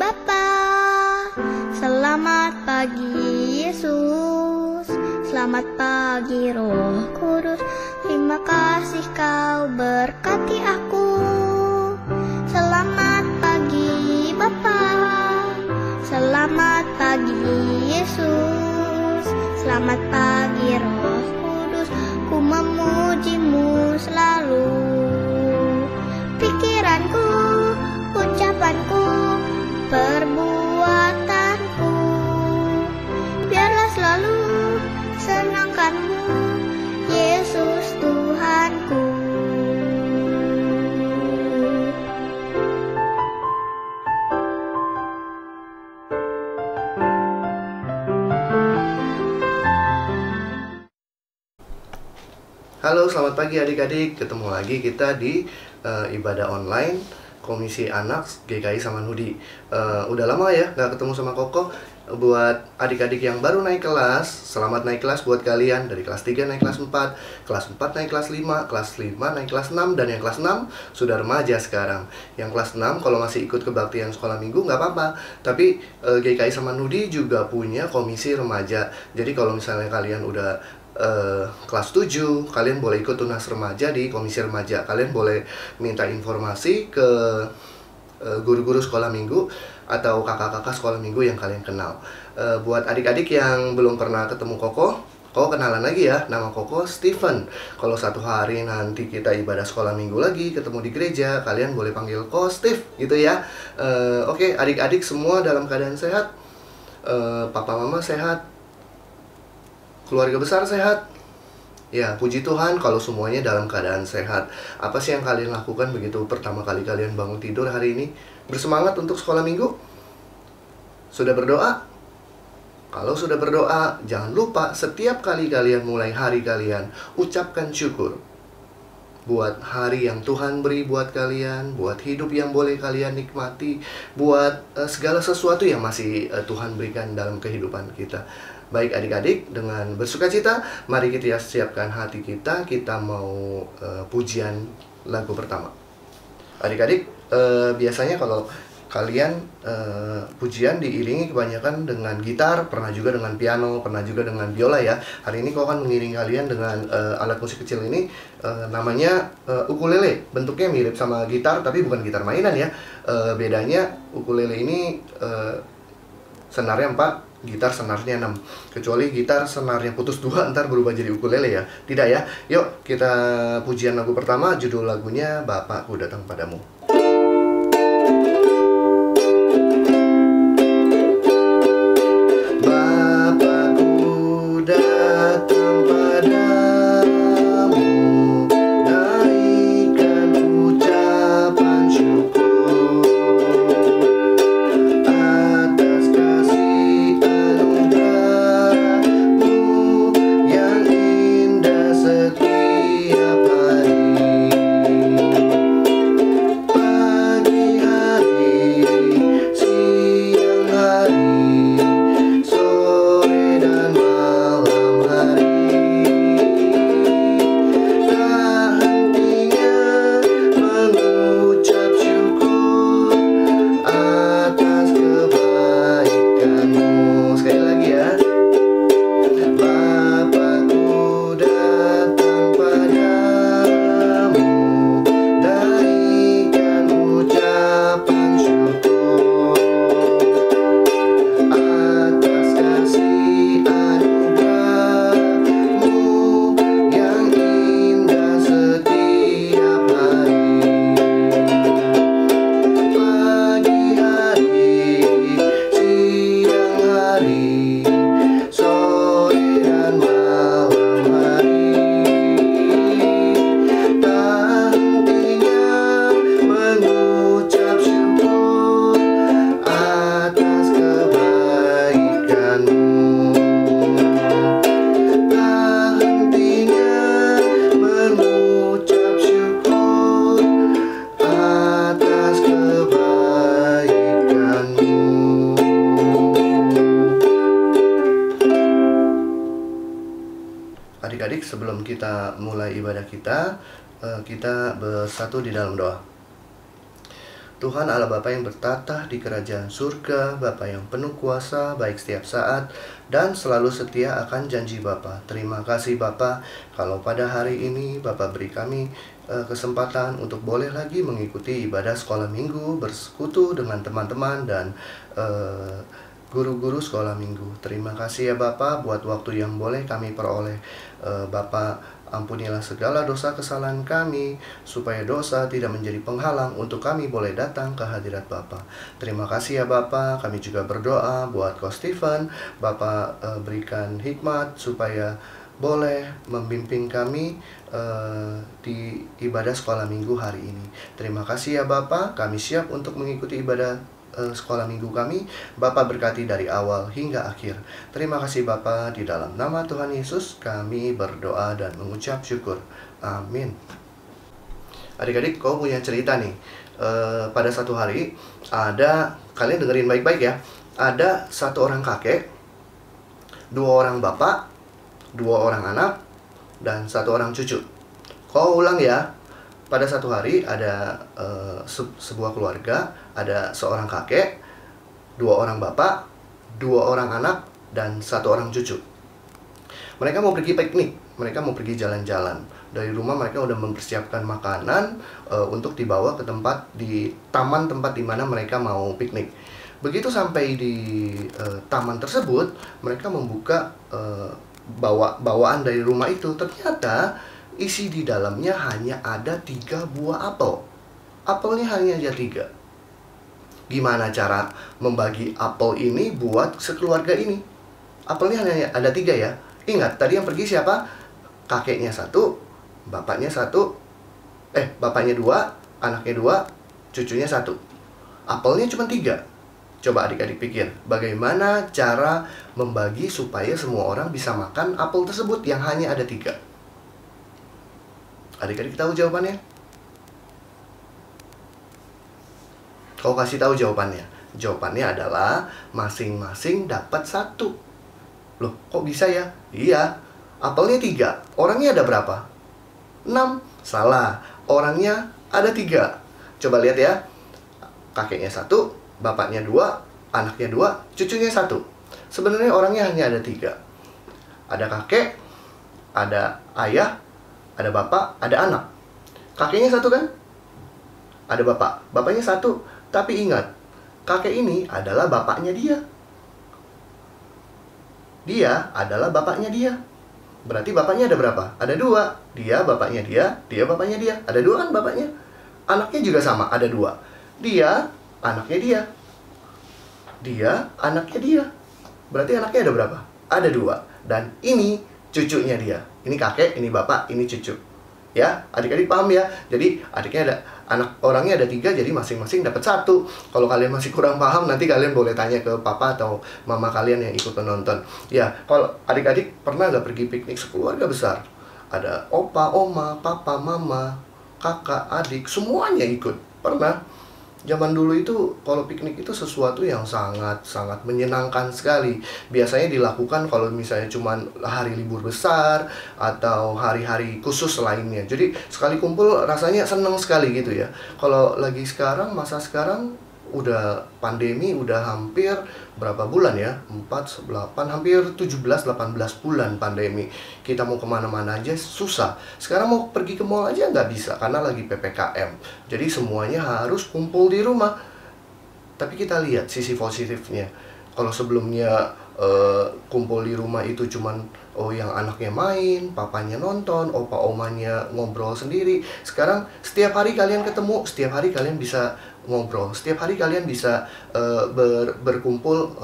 Bapa. Selamat pagi Yesus, selamat pagi Roh Kudus. Terima kasih kau berkati aku. Selamat pagi Bapa, selamat pagi Yesus, selamat pagi Roh Kudus. Ku memujimu selalu. Pikiranku, ucapanku, perbuatanku, biarlah selalu senangkanmu, Yesus Tuhanku. Halo, selamat pagi adik-adik. Ketemu lagi kita di ibadah online Komisi Anak GKI Samanhudi. Udah lama ya nggak ketemu sama Koko. Buat adik-adik yang baru naik kelas, selamat naik kelas buat kalian. Dari kelas 3 naik kelas 4, kelas 4 naik kelas 5, kelas 5 naik kelas 6, dan yang kelas 6 sudah remaja sekarang. Yang kelas 6 kalau masih ikut kebaktian sekolah minggu nggak apa-apa. Tapi GKI Samanhudi juga punya komisi remaja. Jadi kalau misalnya kalian udah kelas 7, kalian boleh ikut tunas remaja di komisi remaja. Kalian boleh minta informasi ke guru-guru sekolah minggu atau kakak-kakak sekolah minggu yang kalian kenal. Buat adik-adik yang belum pernah ketemu Koko kenalan lagi ya. Nama Koko Steven. Kalau satu hari nanti kita ibadah sekolah minggu lagi, ketemu di gereja, kalian boleh panggil Ko Steve gitu ya. Oke, adik-adik semua dalam keadaan sehat, papa mama sehat, keluarga besar sehat. Ya, puji Tuhan kalau semuanya dalam keadaan sehat. Apa sih yang kalian lakukan begitu pertama kali kalian bangun tidur hari ini? Bersemangat untuk sekolah minggu? Sudah berdoa? Kalau sudah berdoa, jangan lupa setiap kali kalian mulai hari kalian, ucapkan syukur buat hari yang Tuhan beri buat kalian, buat hidup yang boleh kalian nikmati, buat segala sesuatu yang masih Tuhan berikan dalam kehidupan kita. Baik adik-adik, dengan bersukacita, mari kita siapkan hati kita. Kita mau pujian lagu pertama. Adik-adik, biasanya kalau kalian pujian diiringi kebanyakan dengan gitar, pernah juga dengan piano, pernah juga dengan biola ya. Hari ini kau akan mengiring kalian dengan alat musik kecil ini, namanya ukulele. Bentuknya mirip sama gitar, tapi bukan gitar mainan ya. Bedanya ukulele ini senarnya 4, gitar senarnya 6. Kecuali gitar senarnya putus 2, ntar berubah jadi ukulele ya. Tidak ya. Yuk kita pujian lagu pertama, judul lagunya Bapakku Datang Padamu. Bapakku datang padamu, naikkan ucapan syukur atas kasih anugerah-Mu yang indah setiap hari. Pagi hari, siang hari, sore dan malam hari, tak hentinya mengucap syukur atas kebaikan-Mu. Sekali lagi ya. Bapakku datang padamu, naikkan ucapan syukur atas kasih anugerah-Mu yang indah setiap hari. Pagi hari, siang hari, sore dan malam hari, tak hentinya mengucap syukur atas kebaikan-Mu. Tak hentinya mengucap syukur atas kebaikan-Mu. Adik-adik, sebelum kita mulai ibadah kita bersatu di dalam doa. Tuhan Allah Bapa yang bertatah di kerajaan surga, Bapa yang penuh kuasa baik setiap saat dan selalu setia akan janji Bapa. Terima kasih Bapa, kalau pada hari ini Bapa beri kami kesempatan untuk boleh lagi mengikuti ibadah sekolah minggu, bersekutu dengan teman-teman dan guru-guru sekolah minggu. Terima kasih ya Bapa buat waktu yang boleh kami peroleh. Bapa, ampunilah segala dosa kesalahan kami, supaya dosa tidak menjadi penghalang untuk kami boleh datang ke hadirat Bapa. Terima kasih ya Bapa. Kami juga berdoa buat Coach Stephen. Bapa berikan hikmat supaya boleh membimbing kami di ibadah sekolah minggu hari ini. Terima kasih ya Bapa. Kami siap untuk mengikuti ibadah sekolah minggu kami. Bapa berkati dari awal hingga akhir. Terima kasih Bapa, di dalam nama Tuhan Yesus kami berdoa dan mengucap syukur. Amin. Adik-adik, kau punya cerita nih. Pada satu hari kalian dengerin baik-baik ya. Ada satu orang kakek, dua orang bapak, dua orang anak, dan satu orang cucu. Kau ulang ya. Pada satu hari ada sebuah keluarga, ada seorang kakek, dua orang bapak, dua orang anak, dan satu orang cucu. Mereka mau pergi piknik, mereka mau pergi jalan-jalan. Dari rumah mereka udah mempersiapkan makanan untuk dibawa ke di taman tempat di mana mereka mau piknik. Begitu sampai di taman tersebut, mereka membuka bawaan dari rumah itu. Ternyata isi di dalamnya hanya ada 3 buah apel. Apelnya hanya ada 3. Gimana cara membagi apel ini buat sekeluarga ini? Apelnya hanya ada 3 ya. Ingat, tadi yang pergi siapa? Kakeknya 1, bapaknya 1, bapaknya 2, anaknya 2, cucunya 1. Apelnya cuma 3. Coba adik-adik pikir, bagaimana cara membagi supaya semua orang bisa makan apel tersebut yang hanya ada 3? Adik-adik tahu jawabannya? Kau kasih tahu jawabannya. Jawabannya adalah masing-masing dapat 1. Loh, kok bisa ya? Iya, apelnya 3. Orangnya ada berapa? 6. Salah, orangnya ada 3. Coba lihat ya. Kakeknya 1, bapaknya 2, anaknya 2, cucunya 1. Sebenarnya orangnya hanya ada 3. Ada kakek, ada ayah, ada bapak, ada anak. Kakeknya 1 kan? Ada bapak, bapaknya 1. Tapi ingat, kakek ini adalah bapaknya dia. Dia adalah bapaknya dia. Berarti bapaknya ada berapa? Ada 2. Dia bapaknya dia bapaknya dia. Ada 2 kan bapaknya? Anaknya juga sama, ada 2. Dia, anaknya dia. Dia, anaknya dia. Berarti anaknya ada berapa? Ada 2. Dan ini cucunya dia. Ini kakek, ini bapak, ini cucu. Ya, adik-adik paham ya? Jadi adiknya orangnya ada 3, jadi masing-masing dapat 1. Kalau kalian masih kurang paham, nanti kalian boleh tanya ke papa atau mama kalian yang ikut menonton. Ya, kalau adik-adik pernah nggak pergi piknik sekeluarga besar? Ada opa, oma, papa, mama, kakak, adik, semuanya ikut. Pernah? Zaman dulu itu kalau piknik itu sesuatu yang sangat menyenangkan sekali. Biasanya dilakukan kalau misalnya cuma hari libur besar atau hari-hari khusus lainnya. Jadi sekali kumpul rasanya seneng sekali gitu ya. Kalau lagi sekarang, masa sekarang udah pandemi, udah hampir berapa bulan ya? 4, 8, hampir 17, 18 bulan pandemi. Kita mau kemana-mana aja susah. Sekarang mau pergi ke mall aja nggak bisa karena lagi PPKM. Jadi semuanya harus kumpul di rumah. Tapi kita lihat sisi positifnya. Kalau sebelumnya kumpul di rumah itu cuman yang anaknya main, papanya nonton, opa omanya ngobrol sendiri. Sekarang setiap hari kalian ketemu, setiap hari kalian bisa ngobrol, setiap hari kalian bisa berkumpul,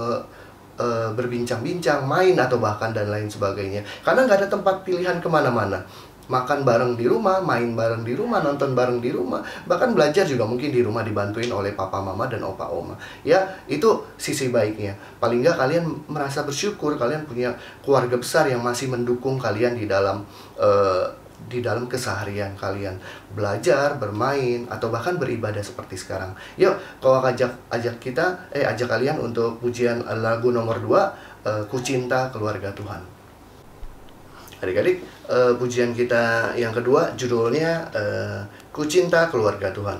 berbincang-bincang, main atau bahkan dan lain sebagainya. Karena nggak ada tempat pilihan kemana-mana. Makan bareng di rumah, main bareng di rumah, nonton bareng di rumah, bahkan belajar juga mungkin di rumah dibantuin oleh papa, mama, dan opa, oma. Ya, itu sisi baiknya. Paling nggak kalian merasa bersyukur kalian punya keluarga besar yang masih mendukung kalian di dalam keseharian kalian belajar, bermain, atau bahkan beribadah seperti sekarang. Yuk, kalau ajak kalian untuk pujian lagu nomor 2, Ku Cinta Keluarga Tuhan. Adik-adik, pujian kita yang kedua judulnya Ku Cinta Keluarga Tuhan.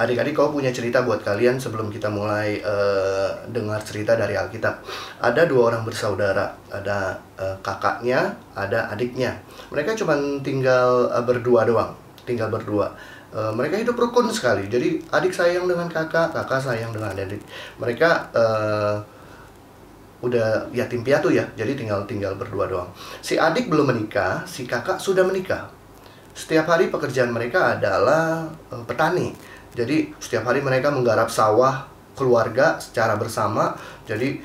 Adik-adik, kau punya cerita buat kalian sebelum kita mulai dengar cerita dari Alkitab. Ada dua orang bersaudara, ada kakaknya, ada adiknya. Mereka cuma tinggal berdua doang, tinggal berdua. Mereka hidup rukun sekali. Jadi adik sayang dengan kakak, kakak sayang dengan adik. Mereka udah yatim piatu ya, jadi tinggal berdua doang. Si adik belum menikah, si kakak sudah menikah. Setiap hari pekerjaan mereka adalah petani. Jadi setiap hari mereka menggarap sawah keluarga secara bersama. Jadi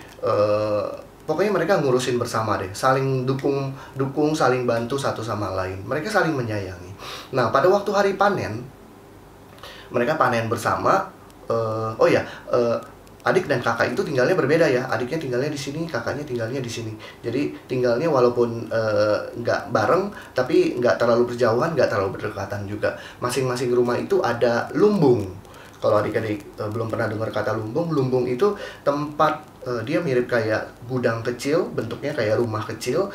pokoknya mereka ngurusin bersama deh, saling dukung, saling bantu satu sama lain. Mereka saling menyayangi. Nah, pada waktu hari panen, mereka panen bersama. Adik dan kakak itu tinggalnya berbeda ya. Adiknya tinggalnya di sini, kakaknya tinggalnya di sini. Jadi tinggalnya walaupun nggak bareng, tapi nggak terlalu berjauhan, nggak terlalu berdekatan juga. Masing-masing rumah itu ada lumbung. Kalau adik-adik belum pernah dengar kata lumbung, lumbung itu tempat, dia mirip kayak gudang kecil, bentuknya kayak rumah kecil.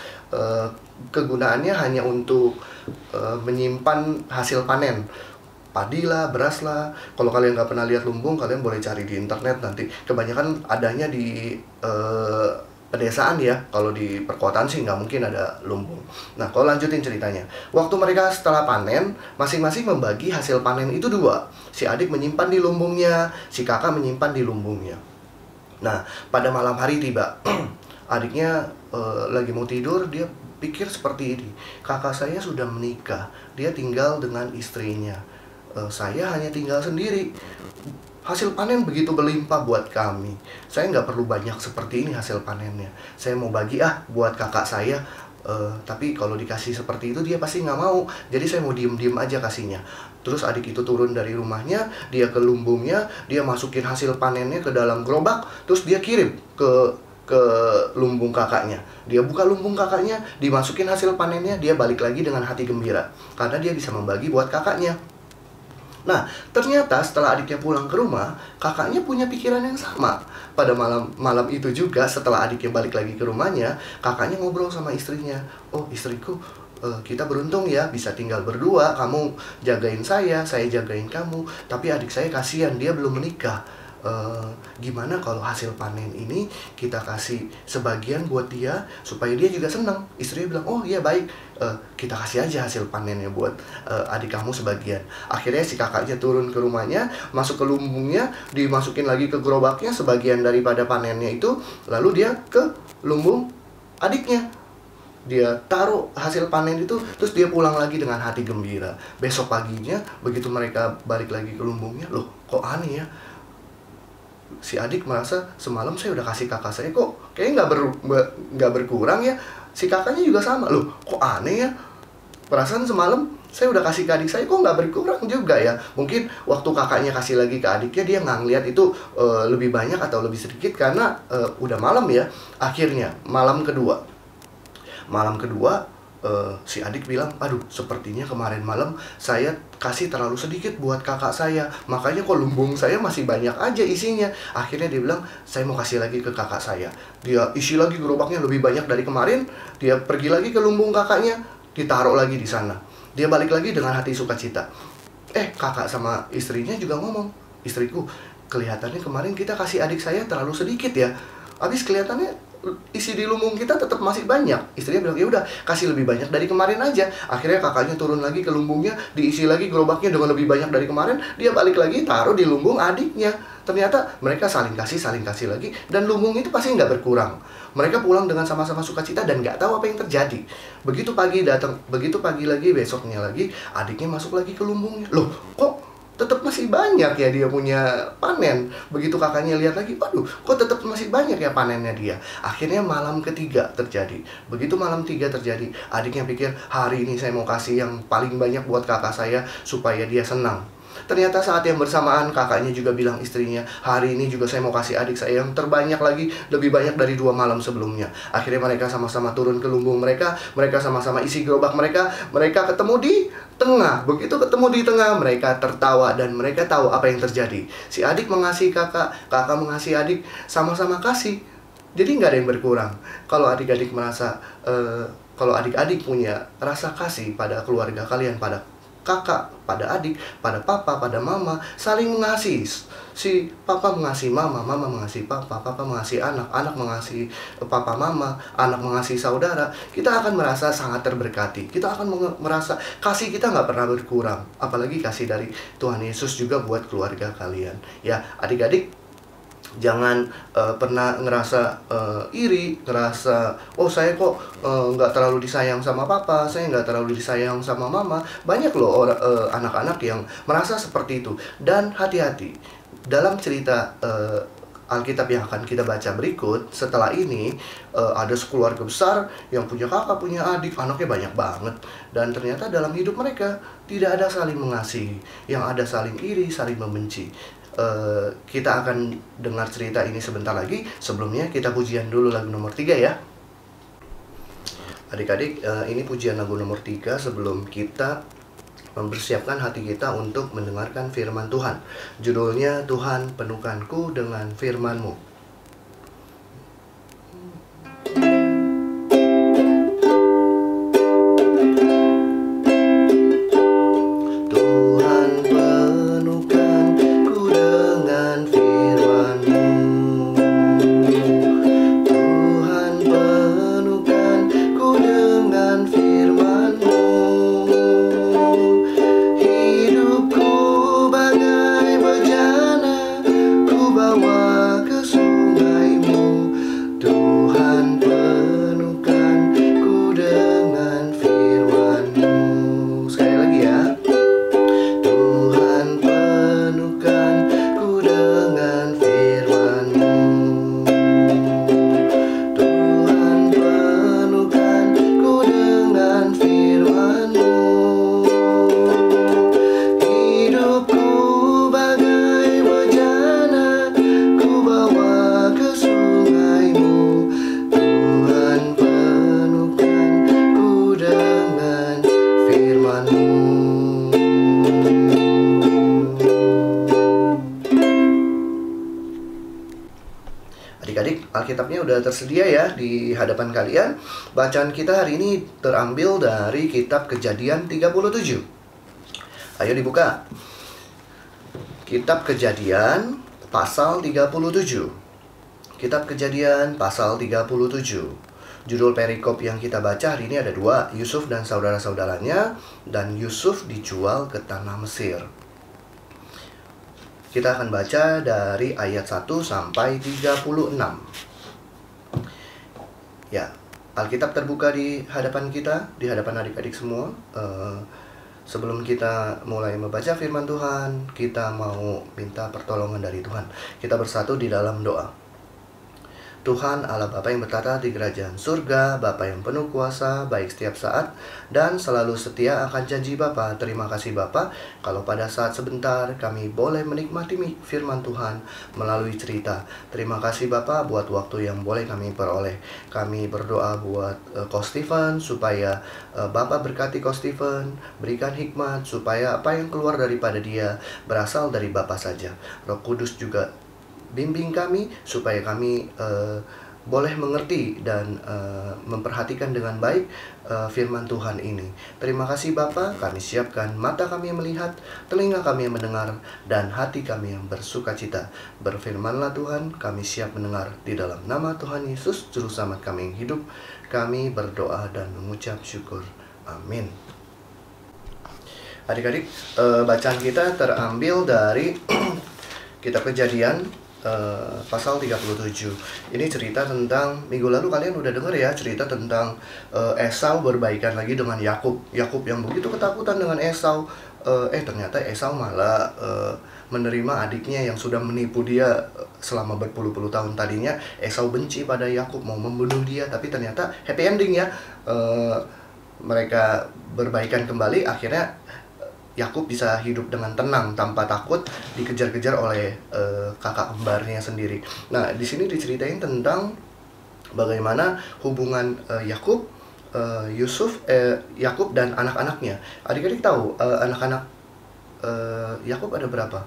Kegunaannya hanya untuk menyimpan hasil panen. Padi lah, beras lah. Kalau kalian nggak pernah lihat lumbung, kalian boleh cari di internet nanti. Kebanyakan adanya di pedesaan ya. Kalau di perkotaan sih nggak mungkin ada lumbung. Nah, kalau lanjutin ceritanya. Waktu mereka setelah panen, masing-masing membagi hasil panen itu dua. Si adik menyimpan di lumbungnya, si kakak menyimpan di lumbungnya. Nah, pada malam hari tiba. Adiknya lagi mau tidur, dia pikir seperti ini. Kakak saya sudah menikah, dia tinggal dengan istrinya. Saya hanya tinggal sendiri. Hasil panen begitu berlimpah buat kami. Saya nggak perlu banyak seperti ini hasil panennya. Saya mau bagi buat kakak saya. Tapi kalau dikasih seperti itu dia pasti nggak mau. Jadi saya mau diem-diem aja kasihnya. Terus adik itu turun dari rumahnya, dia ke lumbungnya, dia masukin hasil panennya ke dalam gerobak, terus dia kirim ke lumbung kakaknya. Dia buka lumbung kakaknya, dimasukin hasil panennya, dia balik lagi dengan hati gembira karena dia bisa membagi buat kakaknya. Nah, ternyata setelah adiknya pulang ke rumah, kakaknya punya pikiran yang sama. Pada malam itu juga, setelah adiknya balik lagi ke rumahnya, kakaknya ngobrol sama istrinya. Oh, istriku, kita beruntung ya bisa tinggal berdua. Kamu jagain saya jagain kamu. Tapi adik saya kasihan, dia belum menikah. Gimana kalau hasil panen ini kita kasih sebagian buat dia supaya dia juga senang. Istrinya bilang, oh iya baik, kita kasih aja hasil panennya buat adik kamu sebagian. Akhirnya si kakaknya turun ke rumahnya, masuk ke lumbungnya, dimasukin lagi ke gerobaknya sebagian daripada panennya itu. Lalu dia ke lumbung adiknya, dia taruh hasil panen itu, terus dia pulang lagi dengan hati gembira. Besok paginya begitu mereka balik lagi ke lumbungnya, loh kok aneh ya, si adik merasa semalam saya udah kasih kakak saya kok kayaknya nggak berkurang ya. Si kakaknya juga sama, loh kok aneh ya, perasaan semalam saya udah kasih ke adik saya kok nggak berkurang juga ya. Mungkin waktu kakaknya kasih lagi ke adiknya, dia nggak ngeliat itu lebih banyak atau lebih sedikit karena udah malam ya. Akhirnya malam kedua si adik bilang, aduh sepertinya kemarin malam saya kasih terlalu sedikit buat kakak saya, makanya kok lumbung saya masih banyak aja isinya. Akhirnya dia bilang, saya mau kasih lagi ke kakak saya. Dia isi lagi gerobaknya lebih banyak dari kemarin. Dia pergi lagi ke lumbung kakaknya, ditaruh lagi di sana. Dia balik lagi dengan hati sukacita. Kakak sama istrinya juga ngomong, istriku, kelihatannya kemarin kita kasih adik saya terlalu sedikit ya. Habis kelihatannya isi di lumbung kita tetap masih banyak. Istrinya bilang, ya udah kasih lebih banyak dari kemarin aja. Akhirnya kakaknya turun lagi ke lumbungnya, diisi lagi gerobaknya dengan lebih banyak dari kemarin. Dia balik lagi taruh di lumbung adiknya. Ternyata mereka saling kasih lagi, dan lumbung itu pasti nggak berkurang. Mereka pulang dengan sama-sama sukacita dan nggak tahu apa yang terjadi. Begitu pagi lagi, besoknya lagi, adiknya masuk lagi ke lumbungnya. Loh, kok tetap masih banyak ya dia punya panen. Begitu kakaknya lihat lagi, waduh kok tetap masih banyak ya panennya dia. Akhirnya malam ketiga terjadi. Begitu malam 3 terjadi, adiknya pikir, hari ini saya mau kasih yang paling banyak buat kakak saya supaya dia senang. Ternyata saat yang bersamaan kakaknya juga bilang istrinya, hari ini juga saya mau kasih adik saya yang terbanyak lagi, lebih banyak dari 2 malam sebelumnya. Akhirnya mereka sama-sama turun ke lumbung mereka sama-sama isi gerobak mereka ketemu di tengah. Begitu ketemu di tengah, mereka tertawa dan mereka tahu apa yang terjadi. Si adik mengasihi kakak, kakak mengasihi adik, sama-sama kasih. Jadi nggak ada yang berkurang. Kalau adik-adik merasa, kalau adik-adik punya rasa kasih pada keluarga kalian, pada kakak, pada adik, pada papa, pada mama, saling mengasihi. Si papa mengasihi mama, mama mengasihi papa, papa mengasihi anak, anak mengasihi papa mama, anak mengasihi saudara. Kita akan merasa sangat terberkati. Kita akan merasa kasih kita nggak pernah berkurang. Apalagi kasih dari Tuhan Yesus juga buat keluarga kalian. Ya, adik-adik, jangan pernah ngerasa iri, ngerasa oh saya kok nggak terlalu disayang sama papa, saya nggak terlalu disayang sama mama. Banyak loh anak-anak yang merasa seperti itu. Dan hati-hati, dalam cerita Alkitab yang akan kita baca berikut setelah ini, ada sekeluarga besar yang punya kakak, punya adik, anaknya banyak banget. Dan ternyata dalam hidup mereka tidak ada saling mengasihi, yang ada saling iri, saling membenci. Kita akan dengar cerita ini sebentar lagi. Sebelumnya kita pujian dulu lagu nomor 3 ya. Adik-adik, ini pujian lagu nomor 3 sebelum kita mempersiapkan hati kita untuk mendengarkan firman Tuhan. Judulnya, Tuhan penuhkanku dengan firman-Mu. Adik-adik, Alkitabnya udah tersedia ya di hadapan kalian. Bacaan kita hari ini terambil dari kitab Kejadian 37. Ayo dibuka. Kitab Kejadian pasal 37. Kitab Kejadian pasal 37. Judul perikop yang kita baca hari ini ada 2, Yusuf dan saudara-saudaranya, dan Yusuf dijual ke tanah Mesir. Kita akan baca dari ayat 1 sampai 36. Ya, Alkitab terbuka di hadapan kita, di hadapan adik-adik semua. Sebelum kita mulai membaca firman Tuhan, kita mau minta pertolongan dari Tuhan. Kita bersatu di dalam doa. Tuhan Allah Bapa yang bertata di kerajaan surga, Bapa yang penuh kuasa, baik setiap saat, dan selalu setia akan janji Bapa. Terima kasih Bapa, kalau pada saat sebentar kami boleh menikmati firman Tuhan melalui cerita. Terima kasih Bapa buat waktu yang boleh kami peroleh. Kami berdoa buat Ko Stephen, supaya Bapa berkati Ko Stephen, berikan hikmat, supaya apa yang keluar daripada dia berasal dari Bapa saja. Roh Kudus juga bimbing kami supaya kami boleh mengerti dan memperhatikan dengan baik firman Tuhan ini. Terima kasih Bapa, kami siapkan mata kami yang melihat, telinga kami yang mendengar, dan hati kami yang bersuka cita. Berfirmanlah Tuhan, kami siap mendengar. Di dalam nama Tuhan Yesus, Juru Selamat kami yang hidup, kami berdoa dan mengucap syukur. Amin. Adik-adik, bacaan kita terambil dari Kitab Kejadian pasal 37. Ini cerita tentang, minggu lalu kalian udah denger ya, cerita tentang Esau berbaikan lagi dengan Yakub. Yakub yang begitu ketakutan dengan Esau, ternyata Esau malah menerima adiknya yang sudah menipu dia selama berpuluh-puluh tahun. Tadinya Esau benci pada Yakub, mau membunuh dia, tapi ternyata happy ending ya. Mereka berbaikan kembali, akhirnya Yakub bisa hidup dengan tenang tanpa takut dikejar-kejar oleh kakak kembarnya sendiri. Nah, di sini diceritain tentang bagaimana hubungan Yakub, Yusuf, Yakub dan anak-anaknya. Adik-adik tahu anak-anak Yakub ada berapa?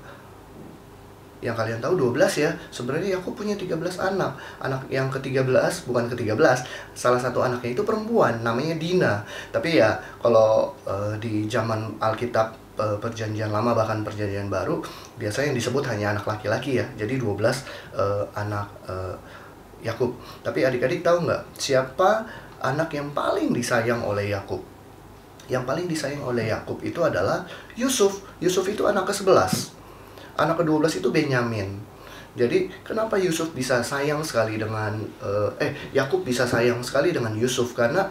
yang kalian tahu 12 ya. Sebenarnya Yakub punya 13 anak. Anak yang ke-13, bukan ke-13, salah satu anaknya itu perempuan, namanya Dina. Tapi ya kalau di zaman Alkitab, Perjanjian Lama bahkan Perjanjian Baru, biasanya yang disebut hanya anak laki-laki ya. Jadi 12 anak Yakub. Tapi adik-adik tahu nggak siapa anak yang paling disayang oleh Yakub? Yang paling disayang oleh Yakub itu adalah Yusuf. Yusuf itu anak ke-11. Anak ke-12 itu Benyamin. Jadi kenapa Yusuf bisa sayang sekali dengan Yakub bisa sayang sekali dengan Yusuf? Karena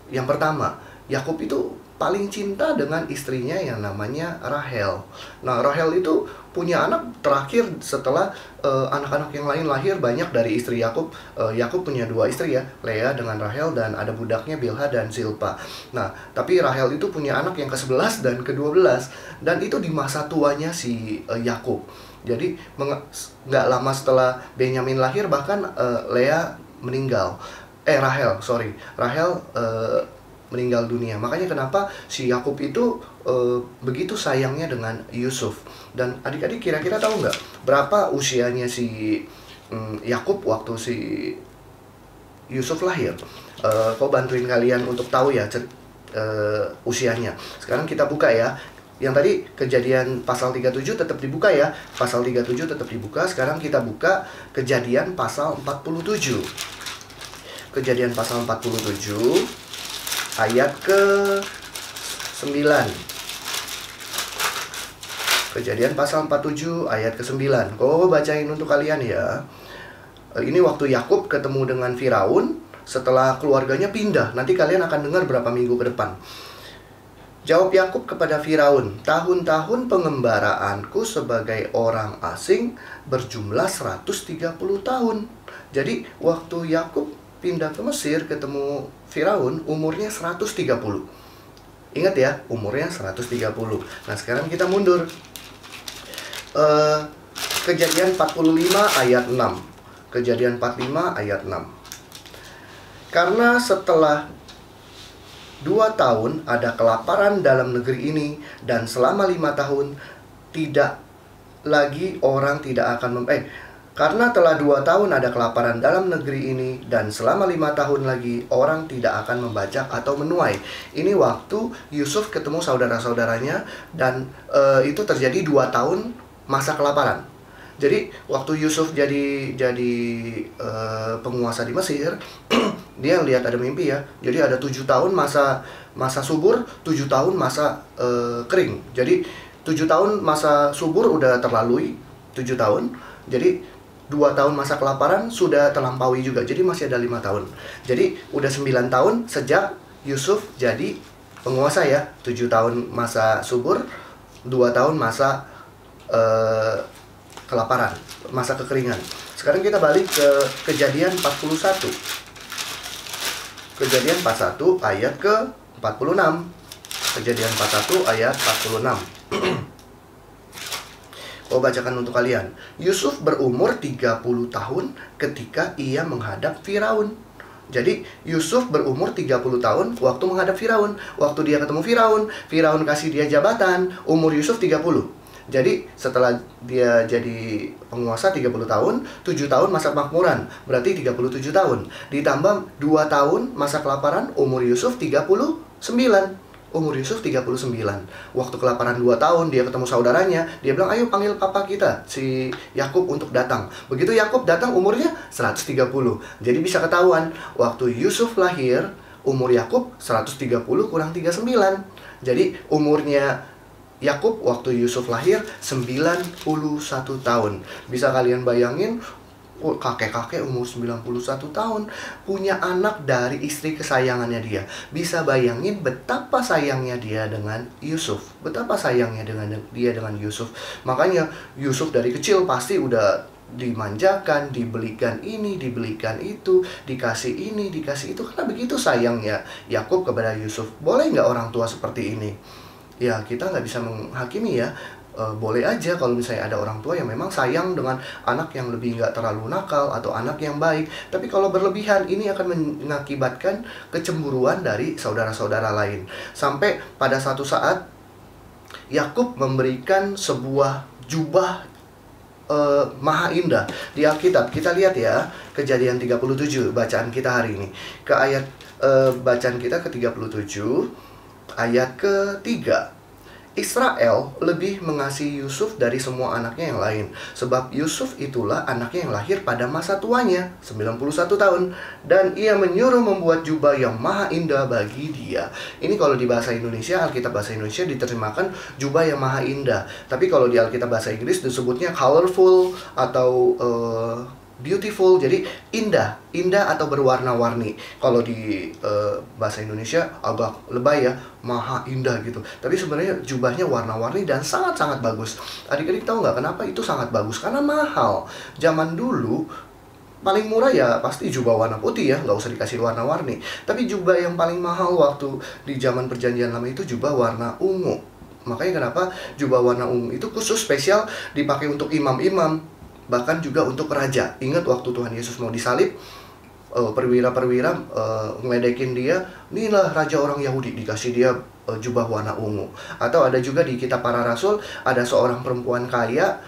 yang pertama, Yakub itu paling cinta dengan istrinya yang namanya Rahel. Nah, Rahel itu punya anak terakhir setelah anak-anak yang lain lahir banyak dari istri Yakub. Yakub punya 2 istri ya, Lea dengan Rahel, dan ada budaknya Bilha dan Zilpa. Nah, tapi Rahel itu punya anak yang ke-11 dan ke-12, dan itu di masa tuanya si Yakub. Jadi nggak lama setelah Benyamin lahir bahkan Lea meninggal. Rahel meninggal dunia. Makanya kenapa si Yakub itu begitu sayangnya dengan Yusuf. Dan adik-adik kira-kira tahu nggak berapa usianya si Yakub waktu si Yusuf lahir? Kau bantuin kalian untuk tahu ya usianya. Sekarang kita buka ya. Yang tadi Kejadian pasal 37 tetap dibuka ya. Pasal 37 tetap dibuka. Sekarang kita buka Kejadian pasal 47. Kejadian pasal 47 ayat ke-9. Kejadian pasal 47 ayat ke-9. Kau bacain untuk kalian ya. Ini waktu Yakub ketemu dengan Firaun setelah keluarganya pindah. Nanti kalian akan dengar berapa minggu ke depan. Jawab Yakub kepada Firaun, "Tahun-tahun pengembaraanku sebagai orang asing berjumlah 130 tahun." Jadi waktu Yakub pindah ke Mesir ketemu Firaun, umurnya 130. Ingat ya, umurnya 130. Nah, sekarang kita mundur. Kejadian 45 ayat 6. Kejadian 45 ayat 6. Karena setelah 2 tahun ada kelaparan dalam negeri ini, dan selama 5 tahun tidak lagi orang tidak akan karena telah 2 tahun ada kelaparan dalam negeri ini, dan selama 5 tahun lagi orang tidak akan membajak atau menuai. Ini waktu Yusuf ketemu saudara-saudaranya, dan itu terjadi 2 tahun masa kelaparan. Jadi waktu Yusuf jadi penguasa di Mesir, dia lihat ada mimpi ya. Jadi ada 7 tahun masa subur, 7 tahun masa kering. Jadi 7 tahun masa subur udah terlalui, 7 tahun. Jadi 2 tahun masa kelaparan sudah terlampaui juga. Jadi masih ada 5 tahun. Jadi udah 9 tahun sejak Yusuf jadi penguasa ya. 7 tahun masa subur, 2 tahun masa kelaparan, masa kekeringan. Sekarang kita balik ke Kejadian 41. Kejadian 41 ayat ke-46. Kejadian 41 ayat 46. Aku bacakan untuk kalian. Yusuf berumur 30 tahun ketika ia menghadap Firaun. Jadi Yusuf berumur 30 tahun waktu menghadap Firaun. Waktu dia ketemu Firaun, Firaun kasih dia jabatan. Umur Yusuf 30. Jadi setelah dia jadi penguasa 30 tahun, 7 tahun masa kemakmuran, berarti 37 tahun. Ditambah 2 tahun masa kelaparan, umur Yusuf 39. Umur Yusuf 39. Waktu kelaparan 2 tahun, dia ketemu saudaranya. Dia bilang, "Ayo panggil papa kita, si Yakub, untuk datang." Begitu Yakub datang, umurnya 130. Jadi bisa ketahuan, waktu Yusuf lahir, umur Yakub 130 kurang 39. Jadi umurnya Yakub waktu Yusuf lahir 91 tahun. Bisa kalian bayangin, kakek-kakek umur 91 tahun punya anak dari istri kesayangannya dia. Bisa bayangin betapa sayangnya dia dengan Yusuf. Betapa sayangnya dia dengan Yusuf. Makanya Yusuf dari kecil pasti udah dimanjakan, dibelikan ini, dibelikan itu, dikasih ini, dikasih itu. Karena begitu sayangnya Yakub kepada Yusuf. Boleh nggak orang tua seperti ini? Ya, kita nggak bisa menghakimi ya. Boleh aja kalau misalnya ada orang tua yang memang sayang dengan anak yang lebih nggak terlalu nakal atau anak yang baik. Tapi kalau berlebihan, ini akan mengakibatkan kecemburuan dari saudara-saudara lain. Sampai pada satu saat Yakub memberikan sebuah jubah maha indah. Di Alkitab kita lihat ya, Kejadian 37 bacaan kita hari ini. Ke ayat bacaan kita ke 37 ayat ke-3. Israel lebih mengasihi Yusuf dari semua anaknya yang lain, sebab Yusuf itulah anaknya yang lahir pada masa tuanya, 91 tahun, dan ia menyuruh membuat jubah yang maha indah bagi dia. Ini kalau di bahasa Indonesia, Alkitab bahasa Indonesia diterjemahkan jubah yang maha indah. Tapi kalau di Alkitab bahasa Inggris disebutnya colorful atau beautiful, jadi indah atau berwarna-warni. Kalau di bahasa Indonesia agak lebay ya, maha indah gitu. Tapi sebenarnya jubahnya warna-warni dan sangat-sangat bagus. Adik-adik tahu nggak kenapa itu sangat bagus? Karena mahal. Zaman dulu paling murah ya pasti jubah warna putih ya, nggak usah dikasih warna-warni. Tapi jubah yang paling mahal waktu di zaman Perjanjian Lama itu jubah warna ungu. Makanya kenapa jubah warna ungu itu khusus spesial dipakai untuk imam-imam, bahkan juga untuk raja. Ingat waktu Tuhan Yesus mau disalib, perwira-perwira ngeledekin dia, inilah raja orang Yahudi, dikasih dia jubah warna ungu. Atau ada juga di Kitab Para Rasul, ada seorang perempuan kaya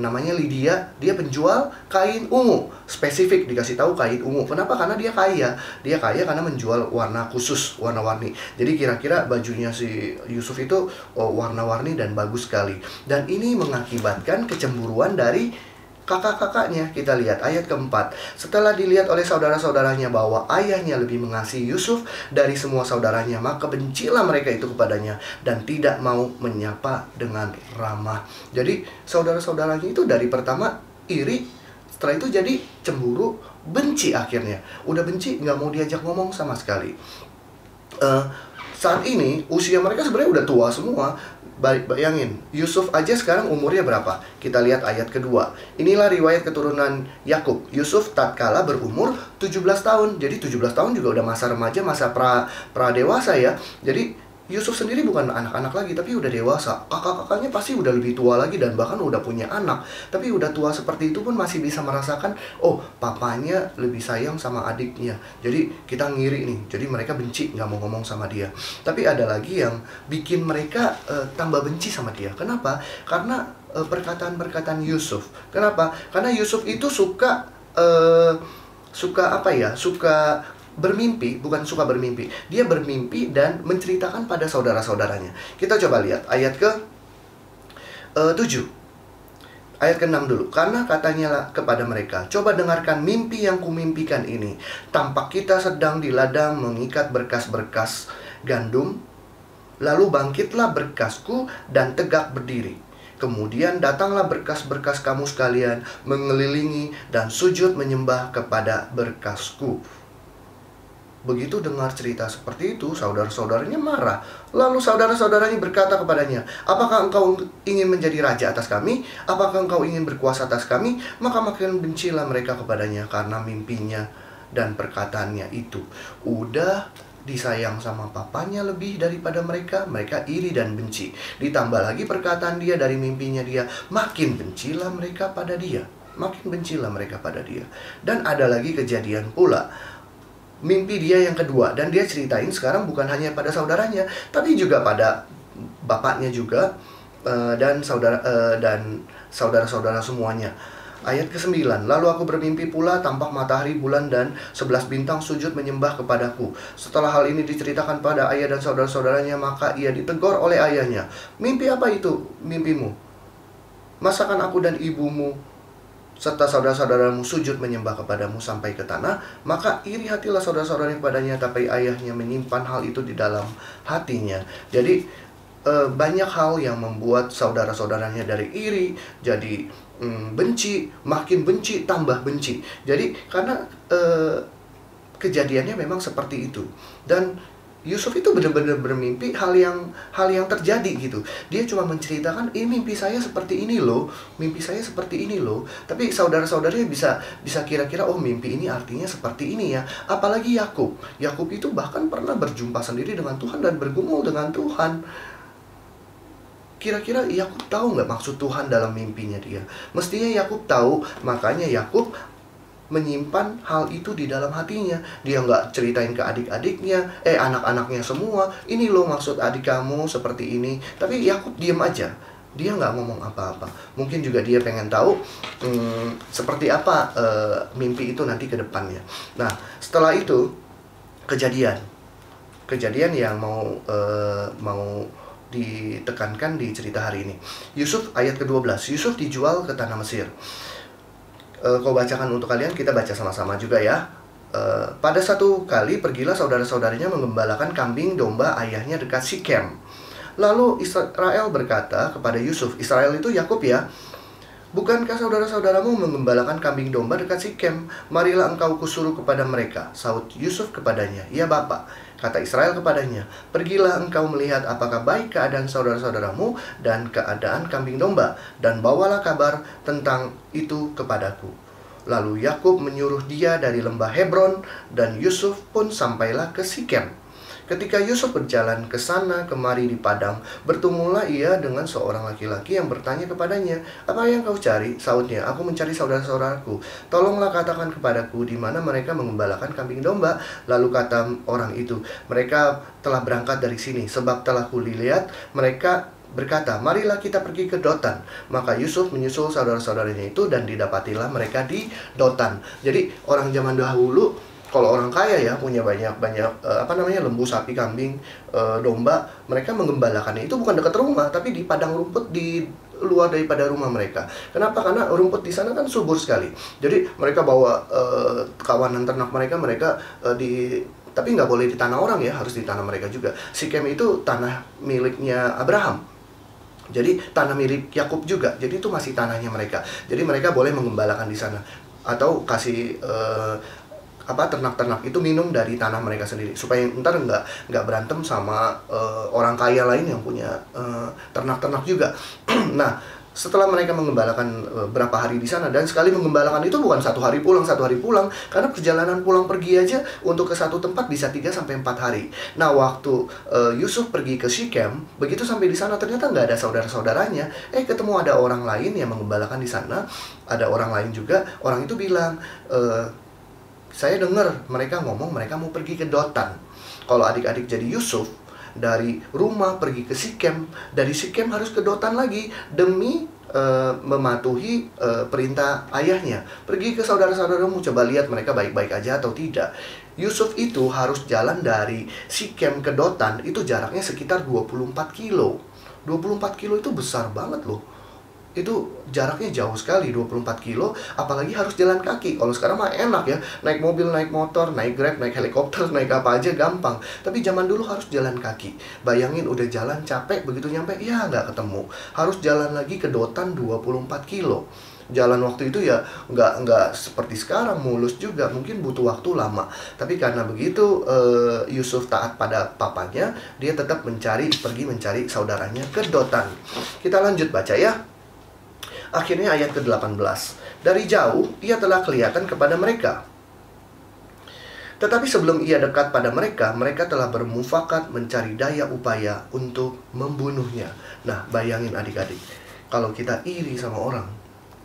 namanya Lydia, dia penjual kain ungu, spesifik dikasih tahu kain ungu. Kenapa? Karena dia kaya. Dia kaya karena menjual warna khusus, warna-warni. Jadi kira-kira bajunya si Yusuf itu warna-warni dan bagus sekali. Dan ini mengakibatkan kecemburuan dari kakak-kakaknya. Kita lihat ayat keempat. Setelah dilihat oleh saudara-saudaranya bahwa ayahnya lebih mengasihi Yusuf dari semua saudaranya, maka bencilah mereka itu kepadanya dan tidak mau menyapa dengan ramah. Jadi saudara-saudaranya itu dari pertama iri, setelah itu jadi cemburu, benci akhirnya. Udah benci, nggak mau diajak ngomong sama sekali. Saat ini usia mereka sebenarnya udah tua semua. Bayangin, Yusuf aja sekarang umurnya berapa? Kita lihat ayat kedua. Inilah riwayat keturunan Yakub. Yusuf tatkala berumur 17 tahun. Jadi 17 tahun juga udah masa remaja, masa pra-dewasa ya. Jadi Yusuf sendiri bukan anak-anak lagi, tapi udah dewasa. Kakak-kakaknya pasti udah lebih tua lagi dan bahkan udah punya anak. Tapi udah tua seperti itu pun masih bisa merasakan, oh papanya lebih sayang sama adiknya. Jadi kita ngiri nih, jadi mereka benci, nggak mau ngomong sama dia. Tapi ada lagi yang bikin mereka tambah benci sama dia. Kenapa? Karena perkataan-perkataan Yusuf. Kenapa? Karena Yusuf itu suka bermimpi, bukan suka bermimpi. Dia bermimpi dan menceritakan pada saudara-saudaranya. Kita coba lihat ayat ke-7. Ayat ke-6 dulu. Karena katanya kepada mereka, coba dengarkan mimpi yang kumimpikan ini. Tampak kita sedang di ladang mengikat berkas-berkas gandum. Lalu bangkitlah berkasku dan tegak berdiri. Kemudian datanglah berkas-berkas kamu sekalian mengelilingi dan sujud menyembah kepada berkasku. Begitu dengar cerita seperti itu, saudara-saudaranya marah. Lalu saudara-saudaranya berkata kepadanya, apakah engkau ingin menjadi raja atas kami? Apakah engkau ingin berkuasa atas kami? Maka makin bencilah mereka kepadanya karena mimpinya dan perkataannya itu. Udah disayang sama papanya lebih daripada mereka, mereka iri dan benci. Ditambah lagi perkataan dia dari mimpinya dia, makin bencilah mereka pada dia. Makin bencilah mereka pada dia. Dan ada lagi kejadian pula, mimpi dia yang kedua, dan dia ceritain sekarang bukan hanya pada saudaranya, tapi juga pada bapaknya juga, dan saudara-saudara semuanya. Ayat ke-9, lalu aku bermimpi pula, tampak matahari, bulan, dan 11 bintang sujud menyembah kepadaku. Setelah hal ini diceritakan pada ayah dan saudara-saudaranya, maka ia ditegur oleh ayahnya. Mimpi apa itu mimpimu? Masakan aku dan ibumu serta saudara-saudaramu sujud menyembah kepadamu sampai ke tanah? Maka iri hatilah saudara-saudaranya kepadanya, tapi ayahnya menyimpan hal itu di dalam hatinya. Jadi banyak hal yang membuat saudara-saudaranya dari iri jadi benci, makin benci, tambah benci. Jadi karena kejadiannya memang seperti itu. Dan Yusuf itu benar-benar bermimpi hal yang terjadi gitu. Dia cuma menceritakan, ini mimpi saya seperti ini loh, mimpi saya seperti ini loh. Tapi saudara-saudaranya bisa kira-kira, oh mimpi ini artinya seperti ini ya. Apalagi Yakub. Yakub itu bahkan pernah berjumpa sendiri dengan Tuhan dan bergumul dengan Tuhan. Kira-kira Yakub tahu nggak maksud Tuhan dalam mimpinya dia? Mestinya Yakub tahu, makanya Yakub menyimpan hal itu di dalam hatinya. Dia nggak ceritain ke adik-adiknya, anak-anaknya semua, ini loh maksud adik kamu seperti ini. Tapi Yakub diam aja. Dia nggak ngomong apa-apa. Mungkin juga dia pengen tahu seperti apa mimpi itu nanti ke depannya. Nah, setelah itu kejadian yang mau ditekankan di cerita hari ini. Yusuf ayat ke-12. Yusuf dijual ke tanah Mesir. Kau bacakan untuk kalian, kita baca sama-sama juga ya. Pada satu kali pergilah saudara-saudaranya mengembalakan kambing domba ayahnya dekat Sikem. Lalu Israel berkata kepada Yusuf, Israel itu Yakub ya, bukankah saudara-saudaramu mengembalakan kambing domba dekat Sikem? Marilah engkau kusuruh kepada mereka. Saud Yusuf kepadanya, ya Bapak. Kata Israel kepadanya, pergilah engkau melihat apakah baik keadaan saudara-saudaramu dan keadaan kambing domba, dan bawalah kabar tentang itu kepadaku. Lalu Yakub menyuruh dia dari lembah Hebron, dan Yusuf pun sampailah ke Sikem. Ketika Yusuf berjalan ke sana kemari di padang, bertemulah ia dengan seorang laki-laki yang bertanya kepadanya, apa yang kau cari? Saudnya, aku mencari saudara-saudaraku. Tolonglah katakan kepadaku di mana mereka mengembalakan kambing domba. Lalu kata orang itu, mereka telah berangkat dari sini, sebab telah kulihat mereka berkata, marilah kita pergi ke Dotan. Maka Yusuf menyusul saudara-saudaranya itu, dan didapatilah mereka di Dotan. Jadi orang zaman dahulu, kalau orang kaya ya, punya banyak lembu, sapi, kambing, domba, mereka mengembalakannya itu bukan dekat rumah, tapi di padang rumput di luar daripada rumah mereka. Kenapa? Karena rumput di sana kan subur sekali. Jadi mereka bawa kawanan ternak mereka tapi nggak boleh di tanah orang ya, harus di tanah mereka juga. Sikem itu tanah miliknya Abraham. Jadi tanah milik Yakub juga. Jadi itu masih tanahnya mereka. Jadi mereka boleh mengembalakan di sana atau kasih ternak-ternak itu minum dari tanah mereka sendiri, supaya ntar nggak berantem sama orang kaya lain yang punya ternak-ternak juga. Nah, setelah mereka mengembalakan berapa hari di sana, dan sekali mengembalakan itu bukan satu hari pulang, karena perjalanan pulang pergi aja untuk ke satu tempat bisa 3-4 hari. Nah, waktu Yusuf pergi ke Sikem, begitu sampai di sana ternyata nggak ada saudara-saudaranya. Ketemu ada orang lain yang mengembalakan di sana, ada orang lain juga. Orang itu bilang, saya dengar mereka ngomong mereka mau pergi ke Dotan. Kalau adik-adik jadi Yusuf, dari rumah pergi ke Sikem, dari Sikem harus ke Dotan lagi demi mematuhi perintah ayahnya. Pergi ke saudara-saudaramu, coba lihat mereka baik-baik aja atau tidak. Yusuf itu harus jalan dari Sikem ke Dotan, itu jaraknya sekitar 24 kilo. 24 kilo itu besar banget loh. Itu jaraknya jauh sekali, 24 kilo, apalagi harus jalan kaki. Kalau sekarang mah enak ya, naik mobil, naik motor, naik Grab, naik helikopter, naik apa aja gampang. Tapi zaman dulu harus jalan kaki. Bayangin udah jalan capek, begitu nyampe, ya nggak ketemu. Harus jalan lagi ke Dotan 24 kilo. Jalan waktu itu ya nggak seperti sekarang mulus juga, mungkin butuh waktu lama. Tapi karena begitu Yusuf taat pada papanya, dia tetap pergi mencari saudaranya ke Dotan. Kita lanjut baca ya. Akhirnya ayat ke-18. Dari jauh ia telah kelihatan kepada mereka. Tetapi sebelum ia dekat pada mereka, mereka telah bermufakat mencari daya upaya untuk membunuhnya. Nah, bayangin adik-adik, kalau kita iri sama orang,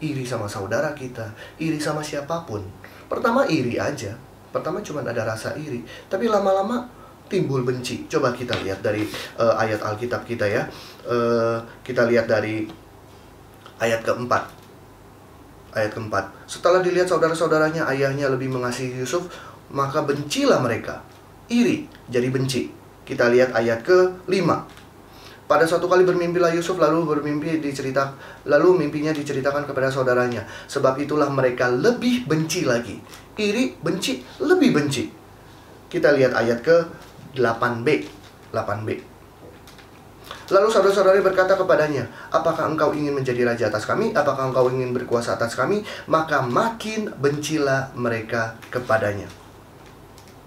iri sama saudara kita, iri sama siapapun, pertama iri aja, pertama cuma ada rasa iri, tapi lama-lama timbul benci. Coba kita lihat dari ayat Alkitab kita ya. Kita lihat dari ayat keempat. Setelah dilihat saudara-saudaranya ayahnya lebih mengasihi Yusuf, maka bencilah mereka. Iri jadi benci. Kita lihat ayat ke-5. Pada suatu kali bermimpilah Yusuf, lalu mimpinya diceritakan kepada saudaranya. Sebab itulah mereka lebih benci lagi. Iri, benci, lebih benci. Kita lihat ayat ke-8b. Lalu saudara-saudari berkata kepadanya, apakah engkau ingin menjadi raja atas kami? Apakah engkau ingin berkuasa atas kami? Maka makin bencilah mereka kepadanya.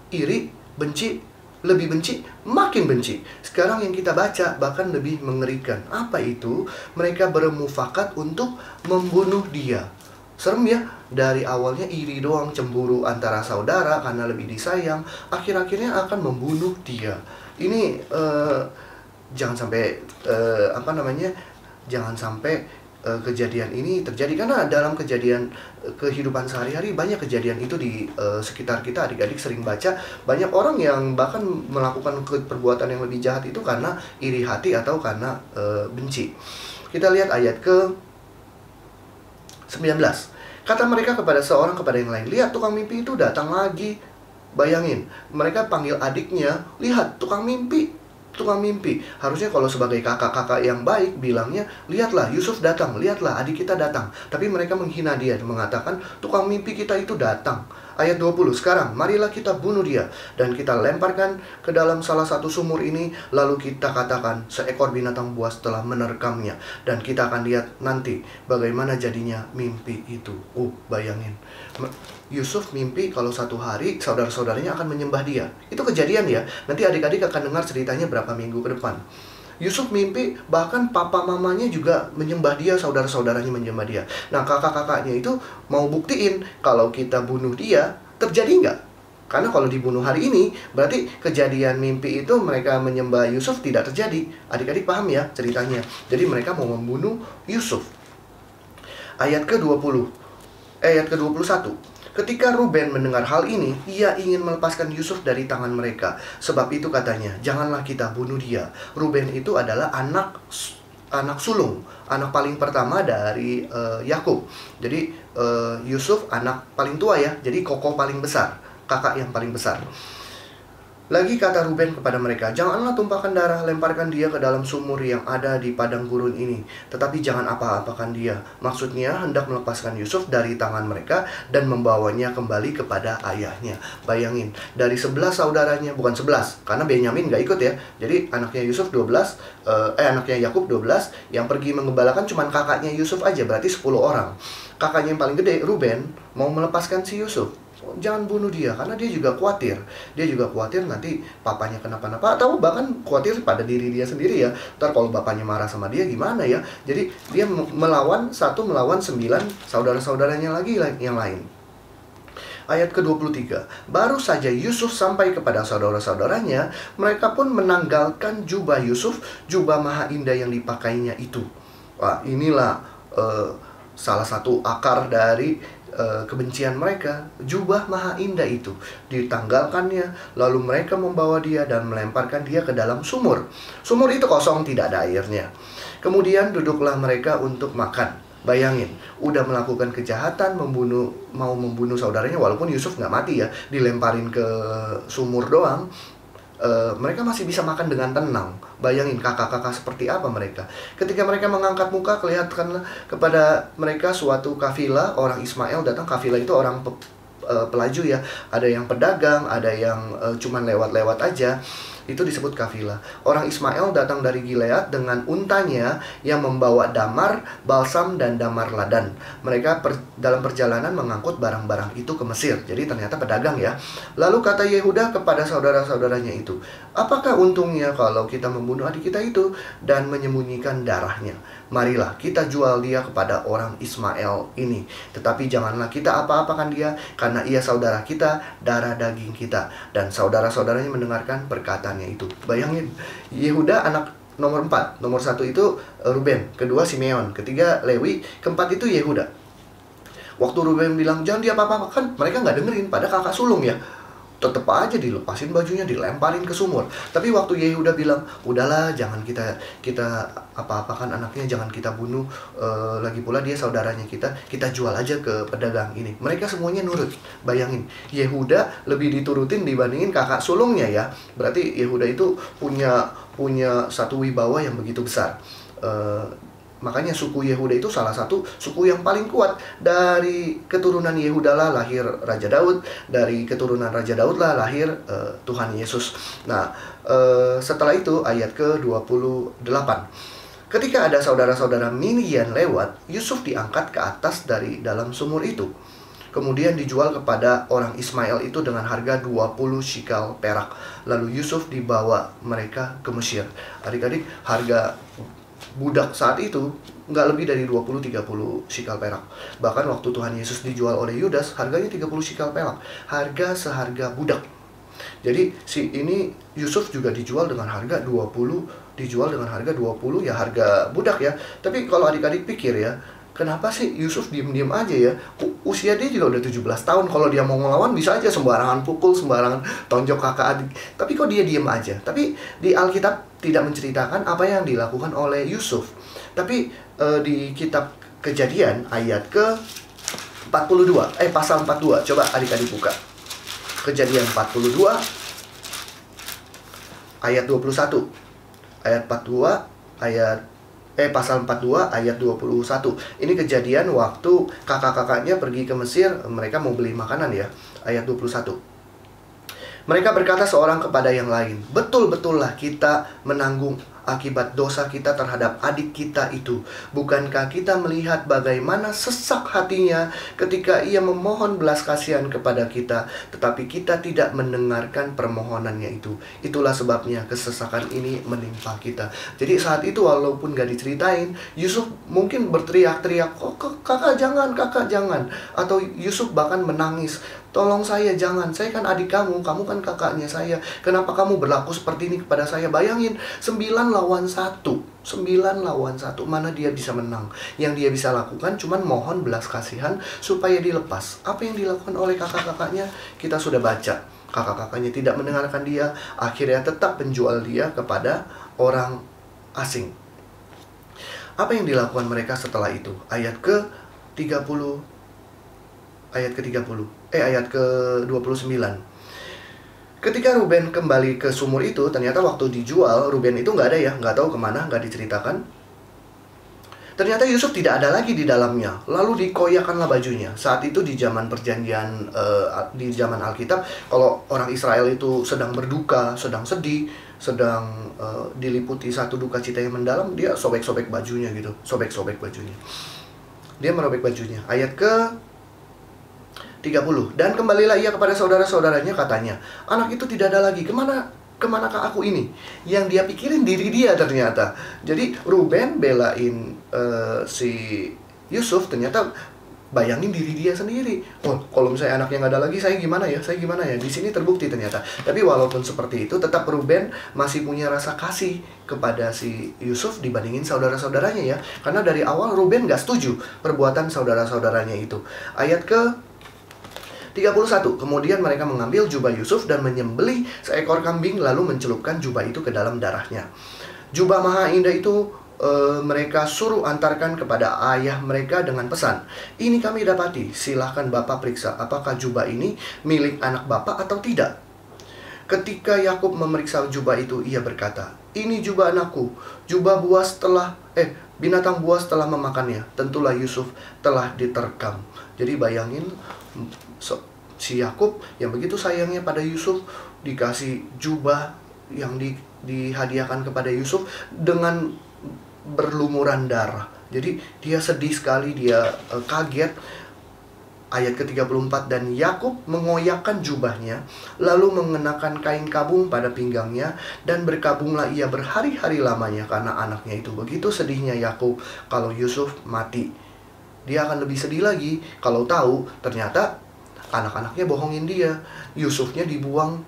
Iri, benci, lebih benci, makin benci. Sekarang yang kita baca bahkan lebih mengerikan. Apa itu? Mereka bermufakat untuk membunuh dia. Serem ya, dari awalnya iri doang, cemburu antara saudara karena lebih disayang, akhir-akhirnya akan membunuh dia. Ini jangan sampai jangan sampai kejadian ini terjadi? Karena dalam kejadian kehidupan sehari-hari banyak kejadian itu di sekitar kita. Adik-adik sering baca banyak orang yang bahkan melakukan perbuatan yang lebih jahat itu karena iri hati atau karena benci. Kita lihat ayat ke 19. Kata mereka kepada yang lain, lihat tukang mimpi itu datang lagi. Bayangin, mereka panggil adiknya, lihat tukang mimpi. Tukang mimpi. Harusnya kalau sebagai kakak-kakak yang baik bilangnya, lihatlah Yusuf datang, lihatlah adik kita datang. Tapi mereka menghina dia, mengatakan tukang mimpi kita itu datang. Ayat 20, sekarang marilah kita bunuh dia dan kita lemparkan ke dalam salah satu sumur ini, lalu kita katakan seekor binatang buas telah menerkamnya, dan kita akan lihat nanti bagaimana jadinya mimpi itu. Bayangin, Yusuf mimpi kalau satu hari saudara-saudaranya akan menyembah dia. Itu kejadian ya. Nanti adik-adik akan dengar ceritanya berapa minggu ke depan. Yusuf mimpi bahkan papa mamanya juga menyembah dia, saudara-saudaranya menyembah dia. Nah, kakak-kakaknya itu mau buktiin kalau kita bunuh dia, terjadi nggak? Karena kalau dibunuh hari ini, berarti kejadian mimpi itu mereka menyembah Yusuf tidak terjadi. Adik-adik paham ya ceritanya? Jadi mereka mau membunuh Yusuf. Ayat ke-20, ayat ke-21. Ketika Ruben mendengar hal ini, ia ingin melepaskan Yusuf dari tangan mereka. Sebab itu katanya, janganlah kita bunuh dia. Ruben itu adalah anak sulung, anak paling pertama dari Yakub. Jadi Yusuf anak paling tua ya, jadi koko paling besar, kakak yang paling besar. Lagi kata Ruben kepada mereka, janganlah tumpahkan darah, lemparkan dia ke dalam sumur yang ada di padang gurun ini. Tetapi jangan apa-apakan dia. Maksudnya hendak melepaskan Yusuf dari tangan mereka dan membawanya kembali kepada ayahnya. Bayangin, dari 11 saudaranya, bukan 11, karena Benyamin gak ikut ya. Jadi anaknya Yusuf 12, anaknya Yakub 12, yang pergi mengembalakan cuma kakaknya Yusuf aja, berarti 10 orang. Kakaknya yang paling gede, Ruben, mau melepaskan si Yusuf. Jangan bunuh dia, karena dia juga khawatir. Dia juga khawatir nanti papanya kenapa-napa, atau bahkan khawatir pada diri dia sendiri ya. Ntar kalau bapaknya marah sama dia gimana ya. Jadi dia melawan 9 saudara-saudaranya lagi yang lain. Ayat ke-23, baru saja Yusuf sampai kepada saudara-saudaranya, mereka pun menanggalkan jubah Yusuf, jubah maha indah yang dipakainya itu. Wah, inilah salah satu akar dari kebencian mereka. Jubah maha indah itu ditanggalkannya, lalu mereka membawa dia dan melemparkan dia ke dalam sumur. Sumur itu kosong, tidak ada airnya. Kemudian duduklah mereka untuk makan. Bayangin, udah melakukan kejahatan, mau membunuh saudaranya, walaupun Yusuf nggak mati ya, dilemparin ke sumur doang. Mereka masih bisa makan dengan tenang. Bayangin kakak-kakak seperti apa mereka. Ketika mereka mengangkat muka, kelihatan kepada mereka suatu kafilah orang Ismail datang. Kafilah itu orang pelaju ya. Ada yang pedagang, ada yang cuman lewat-lewat aja. Itu disebut kafilah. Orang Ismail datang dari Gilead dengan untanya yang membawa damar, balsam, dan damar ladan. Mereka dalam perjalanan mengangkut barang-barang itu ke Mesir. Jadi ternyata pedagang ya. Lalu kata Yehuda kepada saudara-saudaranya itu, apakah untungnya kalau kita membunuh adik kita itu dan menyembunyikan darahnya? Marilah kita jual dia kepada orang Ismail ini. Tetapi janganlah kita apa-apakan dia, karena ia saudara kita, darah daging kita. Dan saudara-saudaranya mendengarkan perkataan itu. Bayangin, Yehuda anak nomor 4. Nomor 1 itu Ruben, kedua Simeon, ketiga Lewi, keempat itu Yehuda. Waktu Ruben bilang jangan dia apa-apa, kan mereka nggak dengerin, pada kakak sulung ya. Tetep aja dilepasin bajunya, dilemparin ke sumur. Tapi waktu Yehuda bilang, udahlah jangan kita apa-apakan anaknya, jangan kita bunuh, lagi pula dia saudaranya kita jual aja ke pedagang ini. Mereka semuanya nurut. Bayangin, Yehuda lebih diturutin dibandingin kakak sulungnya ya. Berarti Yehuda itu punya satu wibawa yang begitu besar. Makanya suku Yehuda itu salah satu suku yang paling kuat. Dari keturunan Yehuda lah lahir Raja Daud. Dari keturunan Raja Daud lah lahir Tuhan Yesus. Nah, setelah itu ayat ke-28. Ketika ada saudara-saudara Midian lewat, Yusuf diangkat ke atas dari dalam sumur itu. Kemudian dijual kepada orang Ismail itu dengan harga 20 shikal perak. Lalu Yusuf dibawa mereka ke Mesir. Adik-adik, harga budak saat itu nggak lebih dari 20-30 shikal perak. Bahkan waktu Tuhan Yesus dijual oleh Yudas, harganya 30 shikal perak. Harga seharga budak. Jadi si ini Yusuf juga dijual dengan harga 20, dijual dengan harga 20 ya, harga budak ya. Tapi kalau adik-adik pikir ya, kenapa sih Yusuf diem-diem aja ya? Usia dia juga udah 17 tahun. Kalau dia mau ngelawan bisa aja sembarangan pukul, sembarangan tonjok kakak adik. Tapi kok dia diem aja? Tapi di Alkitab tidak menceritakan apa yang dilakukan oleh Yusuf. Tapi di kitab Kejadian ayat ke 42, pasal 42. Coba adik-adik buka. Kejadian 42 ayat 21. Ayat 42 pasal 42 ayat 21. Ini kejadian waktu kakak-kakaknya pergi ke Mesir, mereka mau beli makanan ya. Ayat 21. Mereka berkata seorang kepada yang lain, "Betul-betullah kita menanggung akibat dosa kita terhadap adik kita itu. Bukankah kita melihat bagaimana sesak hatinya ketika ia memohon belas kasihan kepada kita, tetapi kita tidak mendengarkan permohonannya itu. Itulah sebabnya kesesakan ini menimpa kita." Jadi saat itu walaupun gak diceritain, Yusuf mungkin berteriak-teriak, "Oh kakak jangan, kakak jangan." Atau Yusuf bahkan menangis, "Tolong saya, jangan, saya kan adik kamu, kamu kan kakaknya saya. Kenapa kamu berlaku seperti ini kepada saya?" Bayangin, 9 lawan 1. 9 lawan 1. Mana dia bisa menang? Yang dia bisa lakukan cuman mohon belas kasihan supaya dilepas. Apa yang dilakukan oleh kakak-kakaknya? Kita sudah baca. Kakak-kakaknya tidak mendengarkan dia, akhirnya tetap menjual dia kepada orang asing. Apa yang dilakukan mereka setelah itu? Ayat ke-30. Ayat ke-29. Ketika Ruben kembali ke sumur itu, ternyata waktu dijual, Ruben itu nggak ada ya, nggak tahu kemana, nggak diceritakan. Ternyata Yusuf tidak ada lagi di dalamnya. Lalu dikoyakanlah bajunya. Saat itu di zaman perjanjian, di zaman Alkitab, kalau orang Israel itu sedang berduka, sedang sedih, sedang diliputi satu duka cita yang mendalam, dia sobek-sobek bajunya gitu, sobek-sobek bajunya. Dia merobek bajunya. Ayat ke 30. Dan kembalilah ia kepada saudara-saudaranya, katanya, "Anak itu tidak ada lagi. Kemanakah aku ini?" Yang dia pikirin diri dia ternyata. Jadi Ruben belain si Yusuf, ternyata bayangin diri dia sendiri. Oh, kalau misalnya anaknya nggak ada lagi, saya gimana ya? Saya gimana ya? Di sini terbukti ternyata. Tapi walaupun seperti itu, tetap Ruben masih punya rasa kasih kepada si Yusuf dibandingin saudara-saudaranya ya. Karena dari awal Ruben nggak setuju perbuatan saudara-saudaranya itu. Ayat ke 31. Kemudian mereka mengambil jubah Yusuf dan menyembelih seekor kambing, lalu mencelupkan jubah itu ke dalam darahnya. Jubah maha indah itu mereka suruh antarkan kepada ayah mereka dengan pesan, "Ini kami dapati, silahkan Bapak periksa apakah jubah ini milik anak Bapak atau tidak." Ketika Yakub memeriksa jubah itu, ia berkata, "Ini jubah anakku, jubah buas binatang buas telah memakannya. Tentulah Yusuf telah diterkam." Jadi bayangin, si Yakub yang begitu sayangnya pada Yusuf dikasih jubah yang dihadiahkan kepada Yusuf dengan berlumuran darah. Jadi dia sedih sekali, dia kaget. Ayat ke-34, dan Yakub mengoyakkan jubahnya, lalu mengenakan kain kabung pada pinggangnya, dan berkabunglah ia berhari-hari lamanya karena anaknya itu. Begitu sedihnya Yakub kalau Yusuf mati. Dia akan lebih sedih lagi kalau tahu ternyata anak-anaknya bohongin dia, Yusufnya dibuang,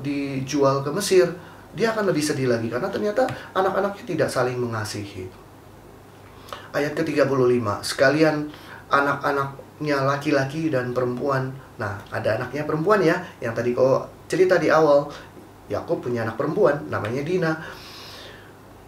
dijual ke Mesir. Dia akan lebih sedih lagi karena ternyata anak-anaknya tidak saling mengasihi. Ayat ke-35, sekalian anak-anaknya laki-laki dan perempuan. Nah, ada anaknya perempuan ya, yang tadi kau cerita di awal. Yakub punya anak perempuan, namanya Dina.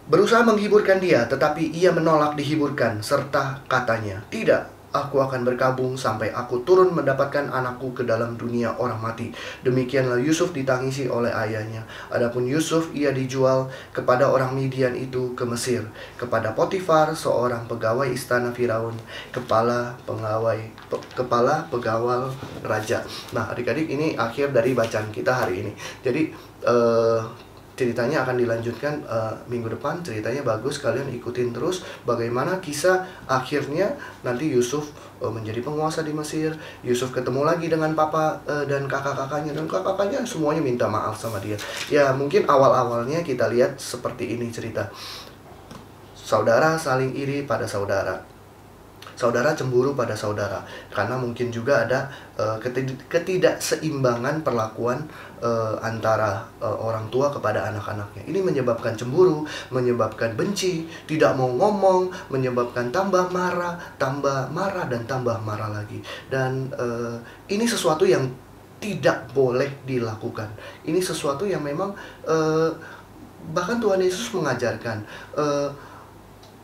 Berusaha menghiburkan dia, tetapi ia menolak dihiburkan, serta katanya, "Tidak, aku akan berkabung sampai aku turun mendapatkan anakku ke dalam dunia orang mati." Demikianlah Yusuf ditangisi oleh ayahnya. Adapun Yusuf, ia dijual kepada orang Midian itu ke Mesir, kepada Potifar, seorang pegawai istana Firaun, kepala pegawai raja. Nah, adik-adik, ini akhir dari bacaan kita hari ini. Jadi ceritanya akan dilanjutkan minggu depan. Ceritanya bagus, kalian ikutin terus bagaimana kisah akhirnya nanti Yusuf menjadi penguasa di Mesir. Yusuf ketemu lagi dengan papa dan kakak-kakaknya, dan kakak-kakaknya semuanya minta maaf sama dia. Ya, mungkin awal-awalnya kita lihat seperti ini cerita. Saudara saling iri pada saudara. Saudara cemburu pada saudara karena mungkin juga ada ketidakseimbangan perlakuan antara orang tua kepada anak-anaknya. Ini menyebabkan cemburu, menyebabkan benci, tidak mau ngomong, menyebabkan tambah marah, dan tambah marah lagi. Dan ini sesuatu yang tidak boleh dilakukan. Ini sesuatu yang memang bahkan Tuhan Yesus mengajarkan,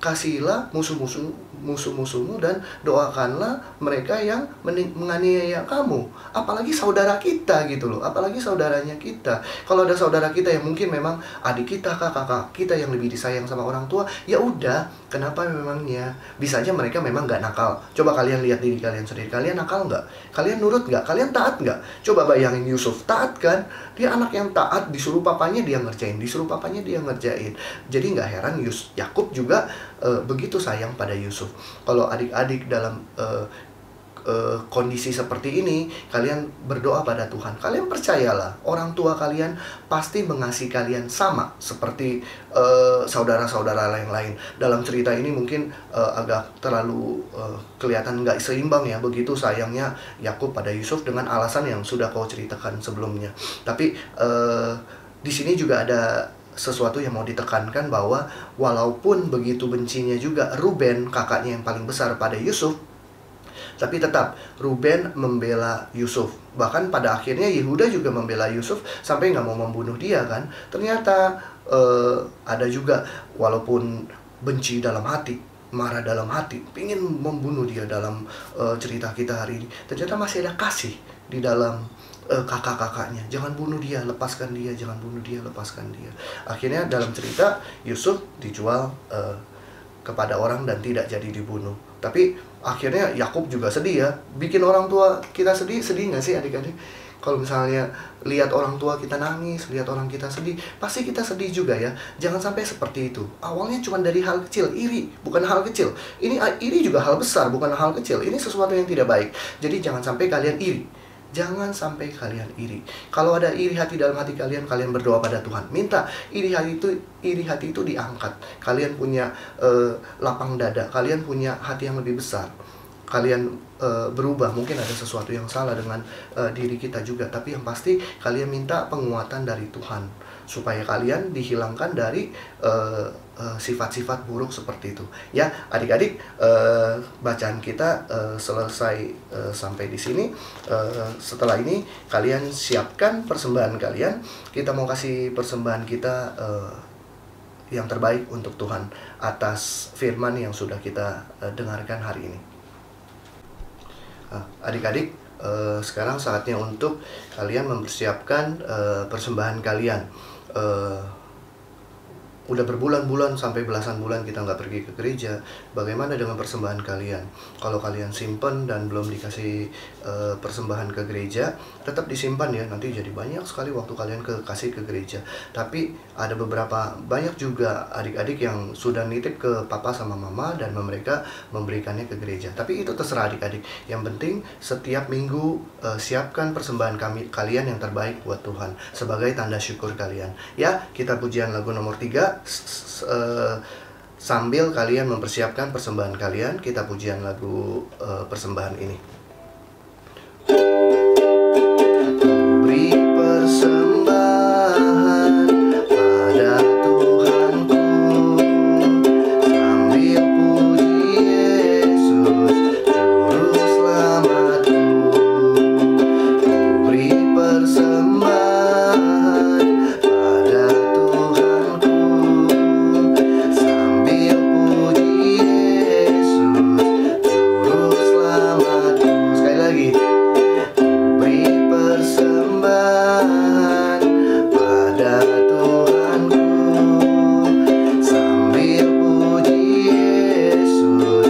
kasihilah musuh-musuhmu dan doakanlah mereka yang menganiaya kamu. Apalagi saudara kita gitu loh, apalagi saudaranya kita. Kalau ada saudara kita yang mungkin memang adik kita, kakak kita yang lebih disayang sama orang tua, ya udah, kenapa memangnya? Bisa aja mereka memang nggak nakal. Coba kalian lihat diri kalian sendiri, kalian nakal nggak? Kalian nurut nggak? Kalian taat nggak? Coba bayangin Yusuf, taat kan? Dia anak yang taat, disuruh papanya dia ngerjain, Jadi nggak heran Yakub juga begitu sayang pada Yusuf. Kalau adik-adik dalam kondisi seperti ini, kalian berdoa pada Tuhan. Kalian percayalah, orang tua kalian pasti mengasihi kalian sama seperti saudara-saudara lain-lain. Dalam cerita ini mungkin agak terlalu kelihatan nggak seimbang ya, begitu sayangnya Yakub pada Yusuf dengan alasan yang sudah kau ceritakan sebelumnya. Tapi di sini juga ada sesuatu yang mau ditekankan, bahwa walaupun begitu bencinya juga Ruben, kakaknya yang paling besar, pada Yusuf, tapi tetap Ruben membela Yusuf. Bahkan pada akhirnya Yehuda juga membela Yusuf sampai nggak mau membunuh dia kan. Ternyata ada juga, walaupun benci dalam hati, marah dalam hati, ingin membunuh dia dalam cerita kita hari ini, ternyata masih ada kasih di dalam kakak-kakaknya. Jangan bunuh dia, lepaskan dia, jangan bunuh dia, lepaskan dia. Akhirnya dalam cerita Yusuf dijual kepada orang dan tidak jadi dibunuh. Tapi akhirnya Yakub juga sedih ya. Bikin orang tua kita sedih nggak sih adik-adik? Kalau misalnya lihat orang tua kita nangis, lihat orang kita sedih, pasti kita sedih juga ya. Jangan sampai seperti itu. Awalnya cuma dari hal kecil, iri, bukan hal kecil. Ini iri juga hal besar, bukan hal kecil. Ini sesuatu yang tidak baik. Jadi jangan sampai kalian iri. Jangan sampai kalian iri. Kalau ada iri hati dalam hati kalian, kalian berdoa pada Tuhan. Minta iri hati itu diangkat. Kalian punya lapang dada. Kalian punya hati yang lebih besar. Kalian berubah. Mungkin ada sesuatu yang salah dengan diri kita juga. Tapi yang pasti kalian minta penguatan dari Tuhan, supaya kalian dihilangkan dari sifat-sifat buruk seperti itu. Ya, adik-adik, bacaan kita selesai sampai di sini. Setelah ini kalian siapkan persembahan kalian. Kita mau kasih persembahan kita yang terbaik untuk Tuhan atas firman yang sudah kita dengarkan hari ini. Adik-adik, sekarang saatnya untuk kalian mempersiapkan persembahan kalian. Udah berbulan-bulan sampai belasan bulan kita nggak pergi ke gereja. Bagaimana dengan persembahan kalian? Kalau kalian simpen dan belum dikasih persembahan ke gereja, tetap disimpan ya. Nanti jadi banyak sekali waktu kalian kasih ke gereja. Tapi ada banyak juga adik-adik yang sudah nitip ke papa sama mama dan mereka memberikannya ke gereja. Tapi itu terserah adik-adik. Yang penting setiap minggu siapkan persembahan kalian yang terbaik buat Tuhan sebagai tanda syukur kalian. Ya, kita pujian lagu nomor 3. Sambil kalian mempersiapkan persembahan kalian, kita pujian lagu persembahan ini. Beri persembahan pada Tuhanku, sambil puji Yesus juru selamatku. Beri persembahan pada Tuhanku, sambil puji Yesus juru selamatku. Sekali lagi. Beri persembahan pada Tuhanku, sambil puji Yesus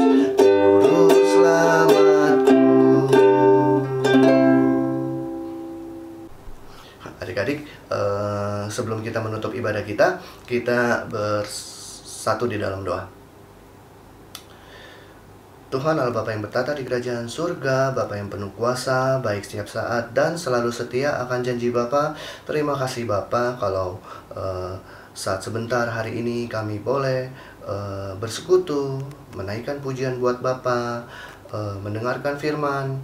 juru selamatku. Adik-adik, sebelum kita menutup ibadah kita bersatu di dalam doa. Tuhan Allah Bapa yang bertata di kerajaan surga, Bapa yang penuh kuasa, baik setiap saat dan selalu setia akan janji Bapa. Terima kasih Bapa kalau saat sebentar hari ini kami boleh bersekutu, menaikkan pujian buat Bapa, mendengarkan firman,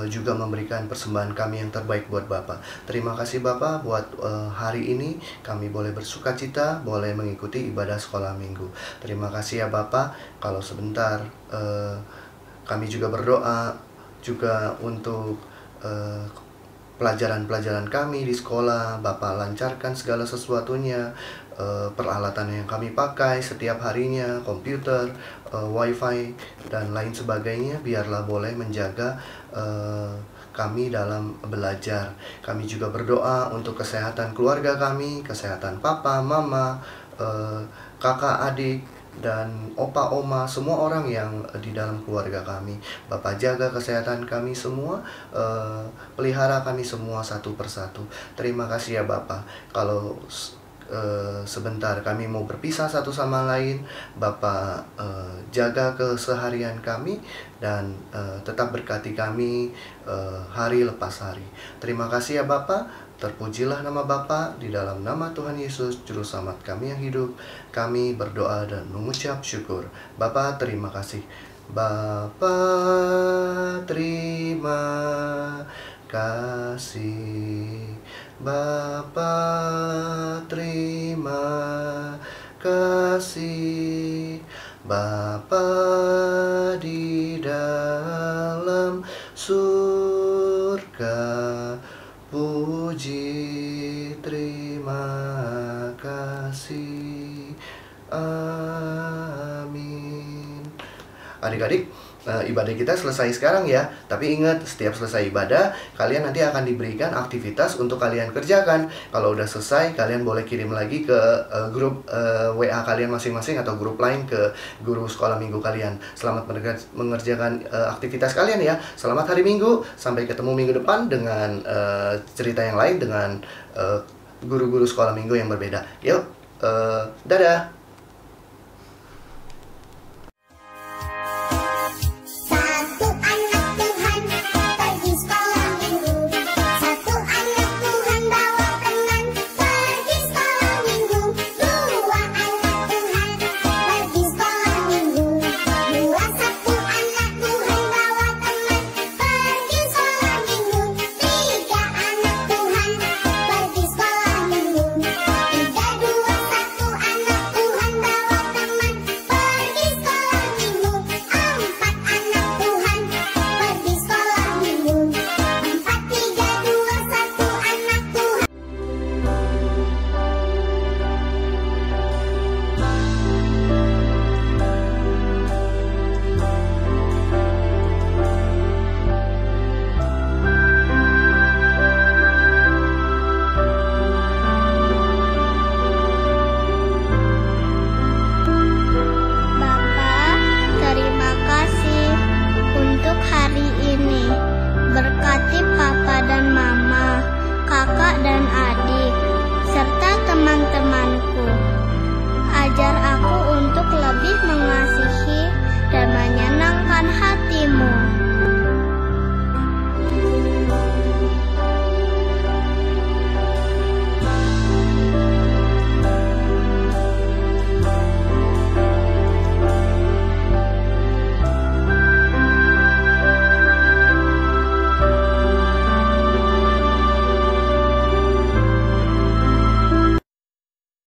juga memberikan persembahan kami yang terbaik buat Bapa. Terima kasih Bapa buat hari ini kami boleh bersukacita, boleh mengikuti ibadah sekolah minggu. Terima kasih ya Bapa. Kalau sebentar kami juga berdoa juga untuk pelajaran-pelajaran kami di sekolah. Bapak lancarkan segala sesuatunya, peralatan yang kami pakai setiap harinya, komputer, wifi, dan lain sebagainya. Biarlah boleh menjaga kami dalam belajar. Kami juga berdoa untuk kesehatan keluarga kami, kesehatan papa, mama, kakak, adik, dan opa, oma, semua orang yang di dalam keluarga kami. Bapak jaga kesehatan kami semua, pelihara kami semua satu persatu. Terima kasih ya Bapak. Kalau sebentar kami mau berpisah satu sama lain, Bapak jaga keseharian kami dan tetap berkati kami hari lepas hari. Terima kasih ya Bapak. Terpujilah nama Bapa, di dalam nama Tuhan Yesus, Juru Selamat kami yang hidup. Kami berdoa dan mengucap syukur. Bapa, terima kasih. Bapa, terima kasih. Bapa, terima kasih. Bapa di dalam surga, puji terima kasih. Amin. Adik-adik, ibadah kita selesai sekarang ya. Tapi ingat, setiap selesai ibadah, kalian nanti akan diberikan aktivitas untuk kalian kerjakan. Kalau udah selesai, kalian boleh kirim lagi ke grup WA kalian masing-masing atau grup lain ke guru sekolah minggu kalian. Selamat mengerjakan aktivitas kalian ya. Selamat hari Minggu. Sampai ketemu minggu depan dengan cerita yang lain dengan guru-guru sekolah minggu yang berbeda. Yuk, dadah.